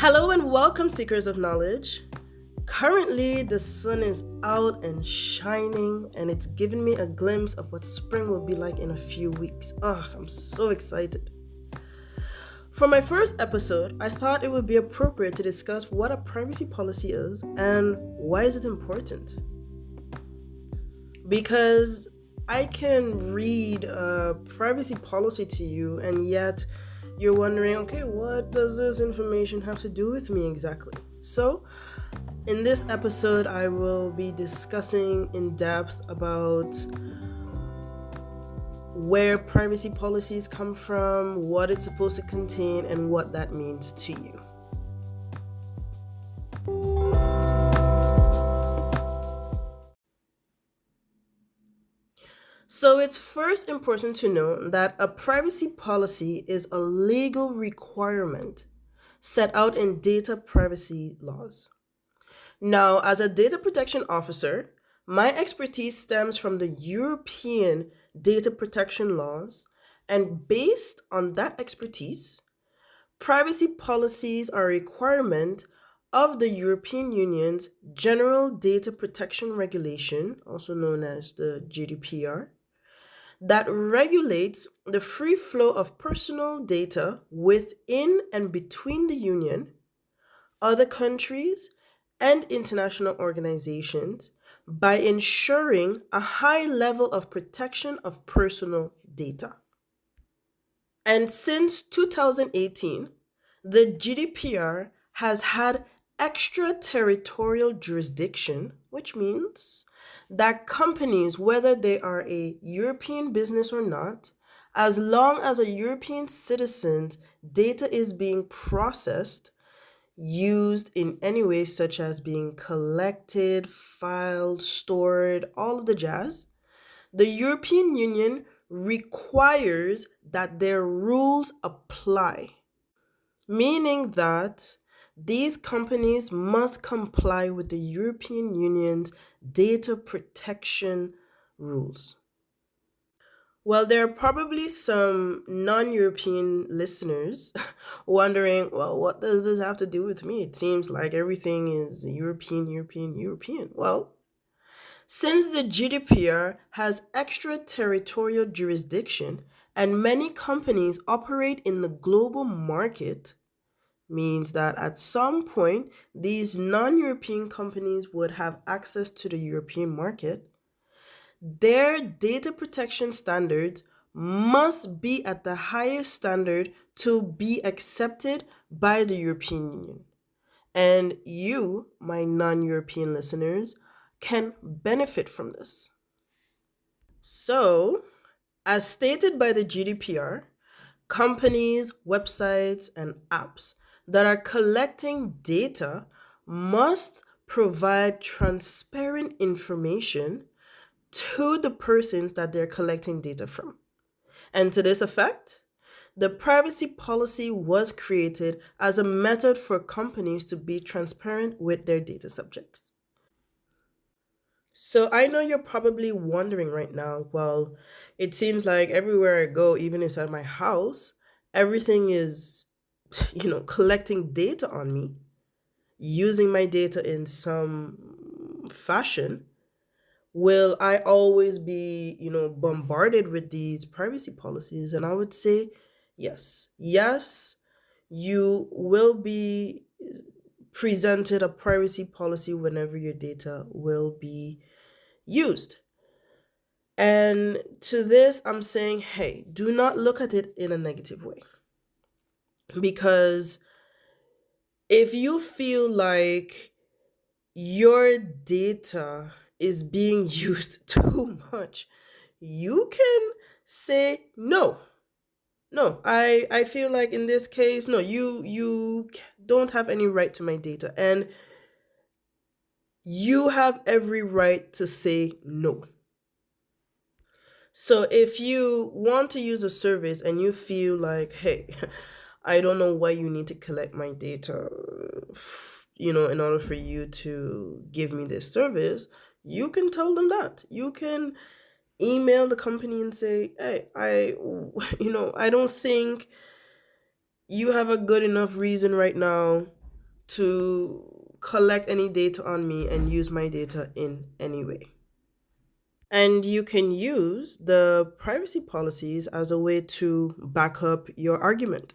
Hello and welcome, seekers of knowledge. Currently, the sun is out and shining, and it's giving me a glimpse of what spring will be like in a few weeks. I'm so excited. For my first episode, I thought it would be appropriate to discuss what a privacy policy is and why is it important. Because I can read a privacy policy to you, and yet you're wondering, okay, what does this information have to do with me exactly? So, in this episode, I will be discussing in depth about where privacy policies come from, what it's supposed to contain, and what that means to you. So it's first important to know that a privacy policy is a legal requirement set out in data privacy laws. Now, as a data protection officer, my expertise stems from the European data protection laws, and based on that expertise, privacy policies are a requirement of the European Union's General Data Protection Regulation, also known as the GDPR, that regulates the free flow of personal data within and between the Union, other countries, and international organizations by ensuring a high level of protection of personal data. And since 2018, the GDPR has had extraterritorial jurisdiction, which means that companies, whether they are a European business or not, as long as a European citizen's data is being processed, used in any way such as being collected, filed, stored, all of the jazz, the European Union requires that their rules apply, meaning that these companies must comply with the European Union's data protection rules. Well, there are probably some non-European listeners wondering, well, what does this have to do with me? It seems like everything is European. Well, since the GDPR has extraterritorial jurisdiction and many companies operate in the global market, means that at some point these non-European companies would have access to the European market. Their data protection standards must be at the highest standard to be accepted by the European Union. And you, my non-European listeners, can benefit from this. So, as stated by the GDPR, companies, websites, and apps that are collecting data must provide transparent information to the persons that they're collecting data from. And to this effect, the privacy policy was created as a method for companies to be transparent with their data subjects. So I know you're probably wondering right now, well, it seems like everywhere I go, even inside my house, everything is, collecting data on me, using my data in some fashion. Will I always be, bombarded with these privacy policies? And I would say yes. Yes, you will be presented a privacy policy whenever your data will be used. And to this, I'm saying, hey, do not look at it in a negative way. Because if you feel like your data is being used too much, you can say no. No, I feel like in this case, no, you don't have any right to my data, and you have every right to say no. So if you want to use a service and you feel like, hey, I don't know why you need to collect my data, in order for you to give me this service, you can tell them that. You can email the company and say, hey, I don't think you have a good enough reason right now to collect any data on me and use my data in any way. And you can use the privacy policies as a way to back up your argument.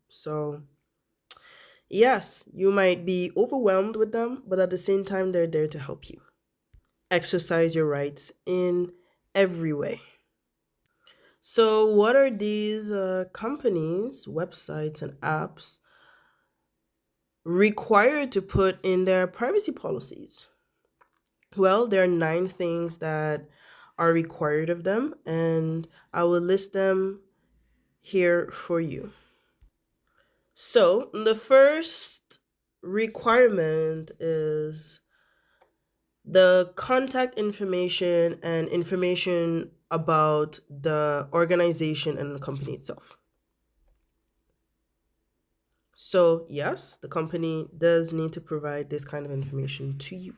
So, yes, you might be overwhelmed with them, but at the same time, they're there to help you exercise your rights in every way. So, what are these companies, websites, and apps required to put in their privacy policies? Well, there are 9 things that are required of them, and I will list them here for you. So, the first requirement is the contact information and information about the organization and the company itself. So, yes, the company does need to provide this kind of information to you.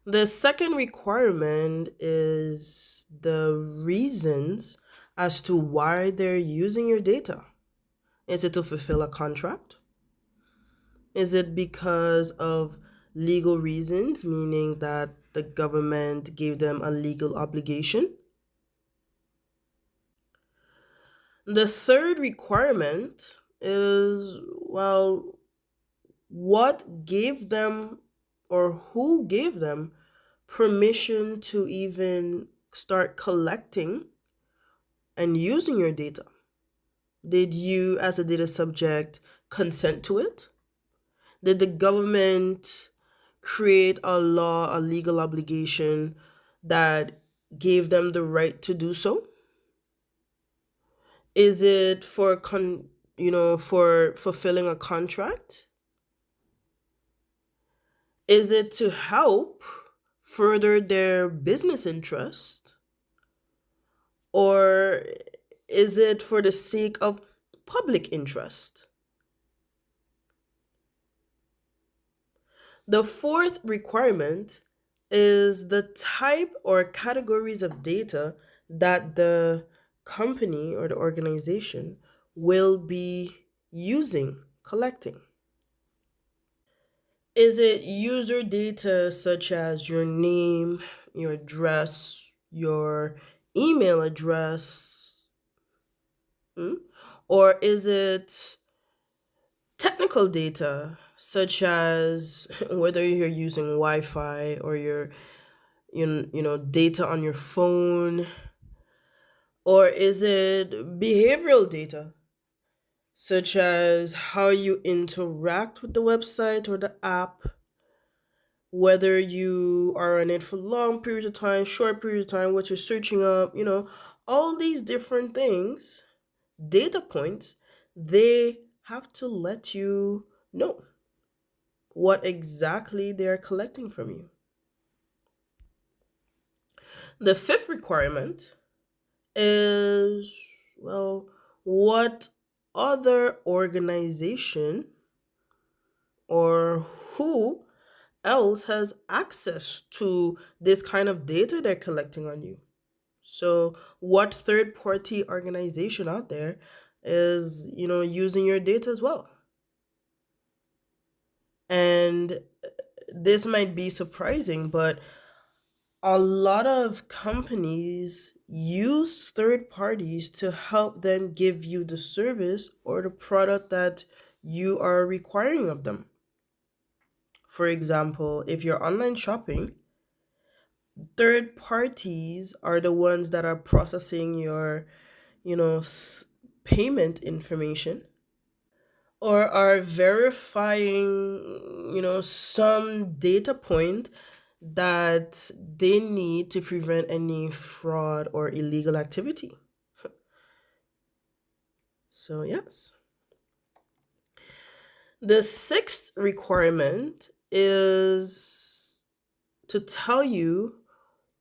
The second requirement is the reasons as to why they're using your data. Is it to fulfill a contract? Is it because of legal reasons, meaning that the government gave them a legal obligation? The third requirement is, well, what gave them or who gave them permission to even start collecting and using your data? Did you, as a data subject, consent to it? Did the government create a law, a legal obligation that gave them the right to do so? Is it for for fulfilling a contract? Is it to help further their business interest? Or is it for the sake of public interest? The fourth requirement is the type or categories of data that the company or the organization will be using, collecting. Is it user data such as your name, your address, your email address? Or is it technical data such as whether you're using Wi-Fi or data on your phone? Or is it behavioral data such as how you interact with the website or the app, whether you are on it for long periods of time, short periods of time, what you're searching up, all these different things, data points, they have to let you know what exactly they're collecting from you. The fifth requirement is, well, what other organization or who else has access to this kind of data they're collecting on you? So, what third party organization out there is, using your data as well? And this might be surprising, but a lot of companies use third parties to help them give you the service or the product that you are requiring of them. For example, if you're online shopping, third parties are the ones that are processing your, payment information or are verifying, some data point that they need to prevent any fraud or illegal activity. So, yes. The sixth requirement is to tell you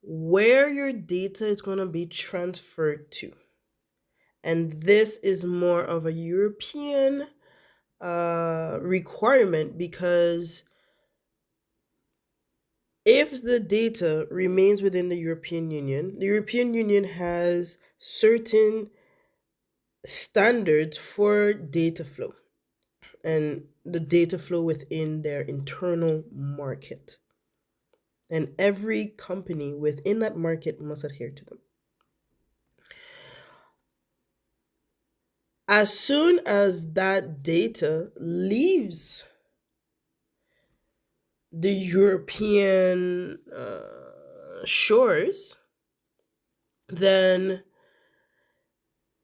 where your data is going to be transferred to. And this is more of a European requirement because if the data remains within the European Union has certain standards for data flow. and the data flow within their internal market. And every company within that market must adhere to them. As soon as that data leaves the European shores, then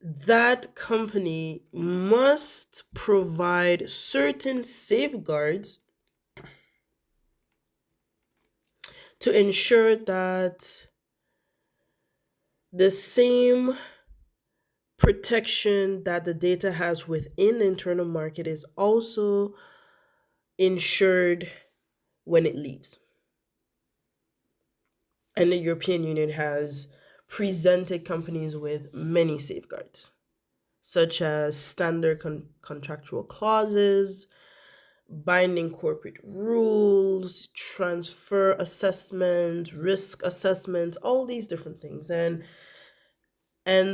that company must provide certain safeguards to ensure that the same protection that the data has within the internal market is also ensured when it leaves. And the European Union has presented companies with many safeguards, such as standard contractual clauses, binding corporate rules, transfer assessment, risk assessment, all these different things. And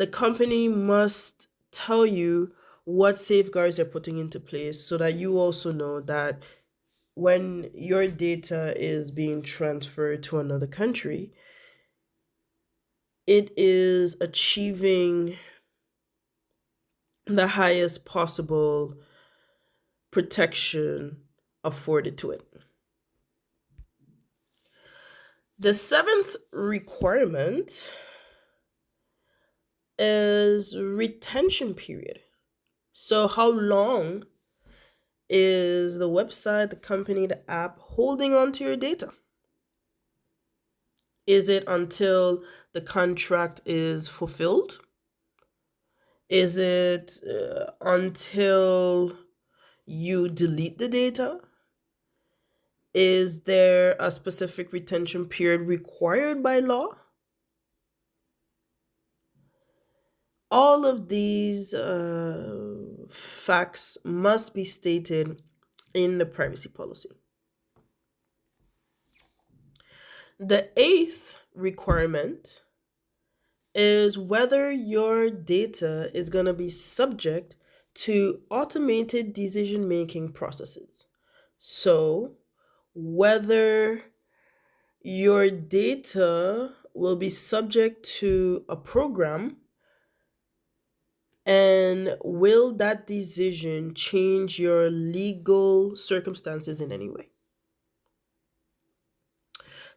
the company must tell you what safeguards they're putting into place so that you also know that when your data is being transferred to another country, it is achieving the highest possible protection afforded to it. The seventh requirement is retention period. So, how long is the website, the company, the app holding on to your data? Is it until the contract is fulfilled? Is it until you delete the data? Is there a specific retention period required by law? All of these facts must be stated in the privacy policy. The eighth requirement is whether your data is going to be subject to automated decision-making processes. So, whether your data will be subject to a program, and will that decision change your legal circumstances in any way?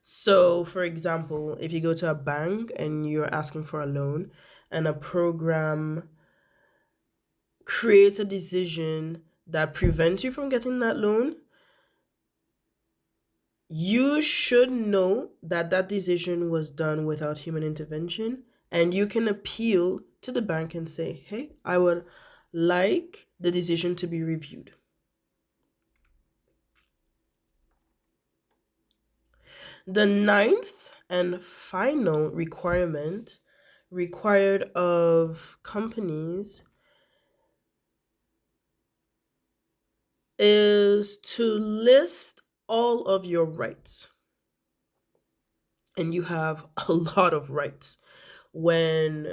So, for example, if you go to a bank and you're asking for a loan and a program creates a decision that prevents you from getting that loan, you should know that that decision was done without human intervention, and you can appeal to the bank and say, hey, I would like the decision to be reviewed. The ninth and final requirement required of companies is to list all of your rights. And you have a lot of rights when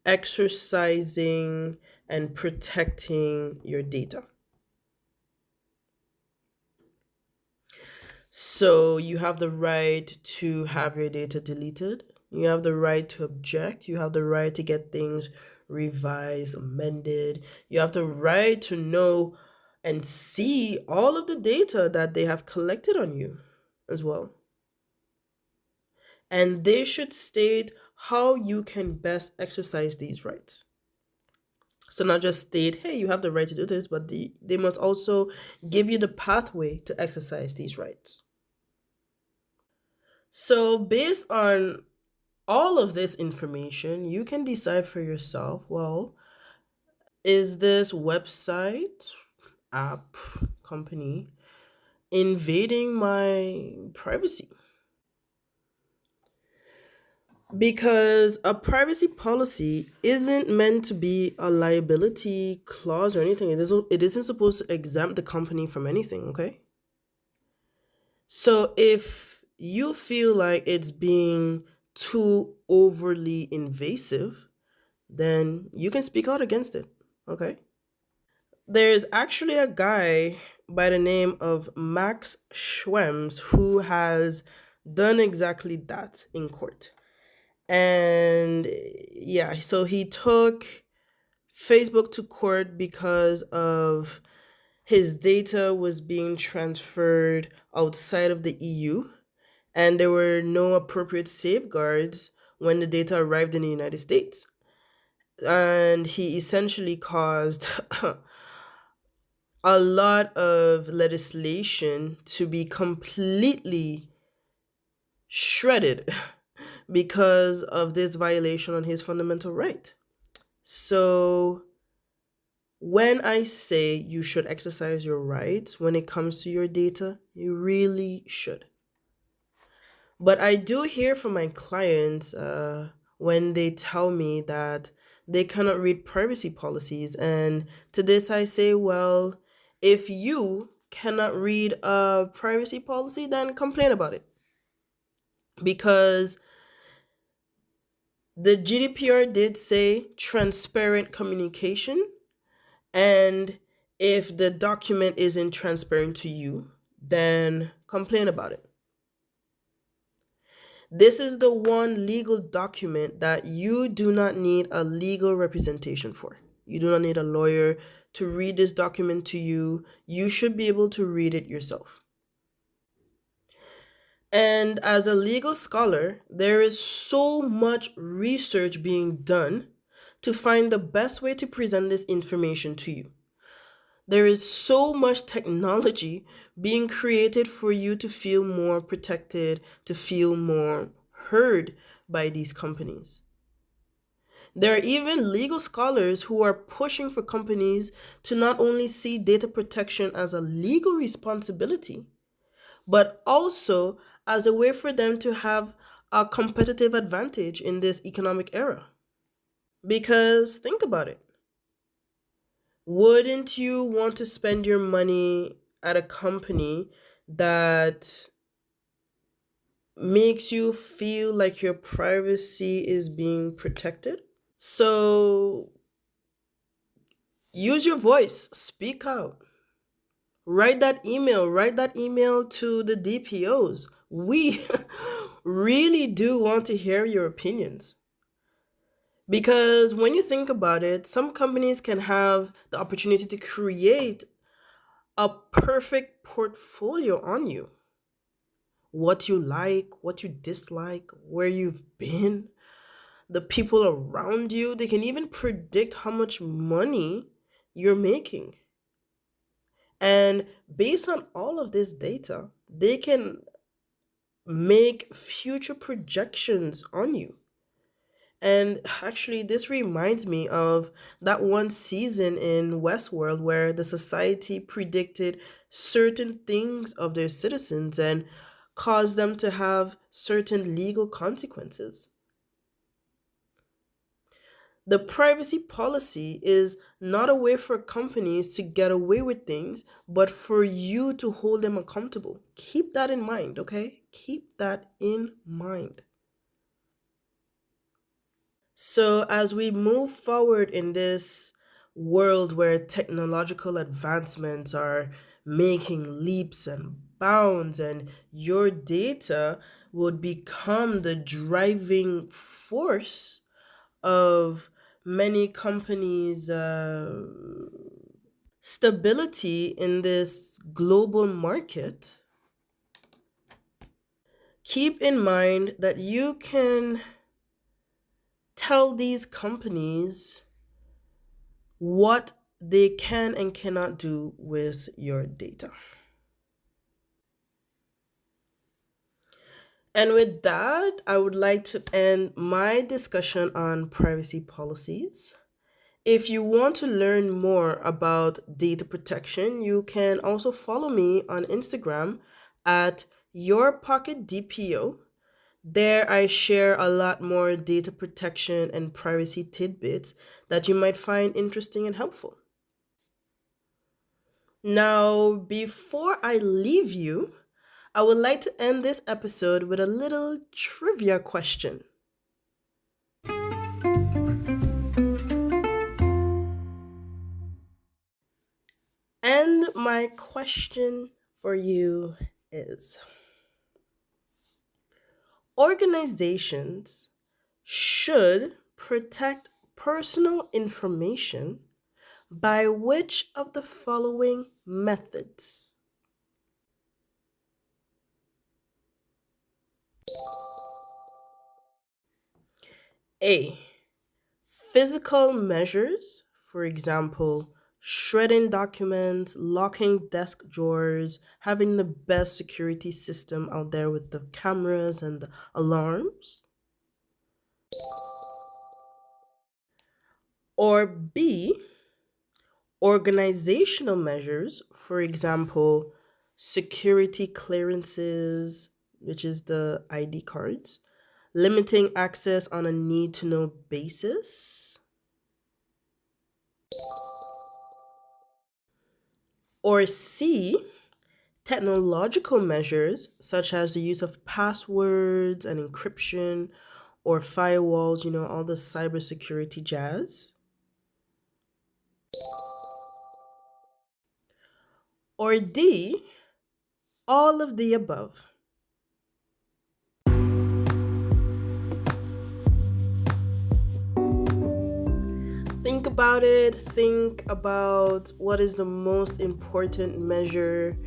exercising and protecting your data. So you have the right to have your data deleted. You have the right to object. You have the right to get things revised, amended. You have the right to know and see all of the data that they have collected on you as well. And they should state how you can best exercise these rights. So not just state, hey, you have the right to do this, but they must also give you the pathway to exercise these rights. So based on all of this information, you can decide for yourself, well, is this website, app, company invading my privacy? Because a privacy policy isn't meant to be a liability clause or anything. It isn't supposed to exempt the company from anything, okay? So if you feel like it's being too overly invasive, then you can speak out against it. Okay. There's actually a guy by the name of Max Schrems who has done exactly that in court. And yeah, so he took Facebook to court because of his data was being transferred outside of the EU, and there were no appropriate safeguards when the data arrived in the United States. And he essentially caused a lot of legislation to be completely shredded because of this violation on his fundamental right. So, when I say you should exercise your rights when it comes to your data, you really should. But I do hear from my clients when they tell me that they cannot read privacy policies. And to this, I say, well, if you cannot read a privacy policy, then complain about it. Because the GDPR did say transparent communication. And if the document isn't transparent to you, then complain about it. This is the one legal document that you do not need a legal representation for. You do not need a lawyer to read this document to you. You should be able to read it yourself. And as a legal scholar, there is so much research being done to find the best way to present this information to you. There is so much technology being created for you to feel more protected, to feel more heard by these companies. There are even legal scholars who are pushing for companies to not only see data protection as a legal responsibility, but also as a way for them to have a competitive advantage in this economic era. Because think about it. Wouldn't you want to spend your money at a company that makes you feel like your privacy is being protected? So use your voice, speak out. Write that email to the DPOs. We really do want to hear your opinions. Because when you think about it, some companies can have the opportunity to create a perfect portfolio on you. What you like, what you dislike, where you've been, the people around you. They can even predict how much money you're making. And based on all of this data, they can make future projections on you. And actually, this reminds me of that one season in Westworld where the society predicted certain things of their citizens and caused them to have certain legal consequences. The privacy policy is not a way for companies to get away with things, but for you to hold them accountable. Keep that in mind, okay? Keep that in mind. So, as we move forward in this world where technological advancements are making leaps and bounds, and your data would become the driving force of many companies' stability in this global market, keep in mind that you can tell these companies what they can and cannot do with your data. And with that, I would like to end my discussion on privacy policies. If you want to learn more about data protection, you can also follow me on Instagram at YourPocketDPO. There, I share a lot more data protection and privacy tidbits that you might find interesting and helpful. Now, before I leave you, I would like to end this episode with a little trivia question. my question for you is, organizations should protect personal information by which of the following methods? A. Physical measures, for example, shredding documents, locking desk drawers, having the best security system out there with the cameras and the alarms. Or B, organizational measures, for example, security clearances, which is the ID cards, limiting access on a need to know basis. Or C, technological measures such as the use of passwords and encryption or firewalls, all the cybersecurity jazz. Or D, all of the above. Think about it. Think about what is the most important measure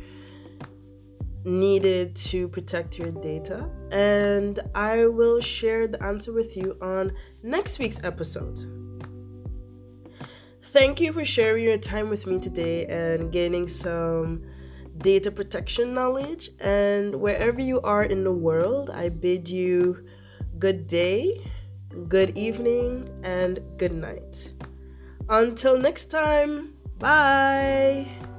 needed to protect your data. And I will share the answer with you on next week's episode. Thank you for sharing your time with me today and gaining some data protection knowledge. And wherever you are in the world, I bid you good day, good evening, and good night. Until next time, bye!